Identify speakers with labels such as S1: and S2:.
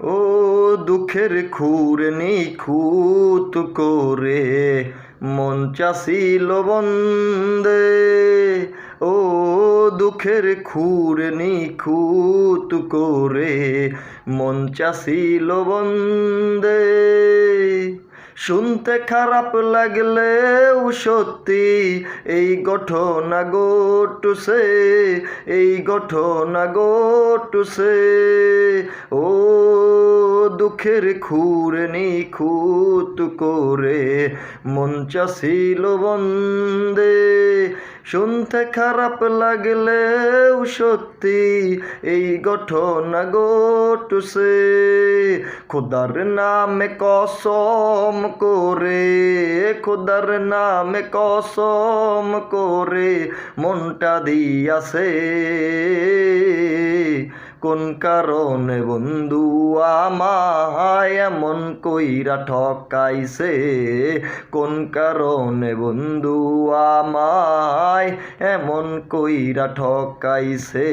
S1: ও দুঃখের খুর নিখুঁত করে মন চাছিল বন্দে, ও দুঃখের খুর নিখুঁত করে মন চাছিল বন্দে। শুনতে খারাপ লাগলেও সত্যি এই ঘটনা ঘটছে, এই ঘটনা ঘটছে। ও দুঃখের খুর নিখুঁত করে মন চাছিল বন্দে। শুনতে খারাপ লাগলেও সত্যি এই ঘটনা ঘটছে। খোদার নামে কসম করে, খোদার নামে কসম করে মনটা দিয়াছে। কোন কারণে বন্ধু আমায় এমন কইরা ঠকাইছে, কোন কারণে বন্ধু আমায় এমন কইরা ঠকাইছে।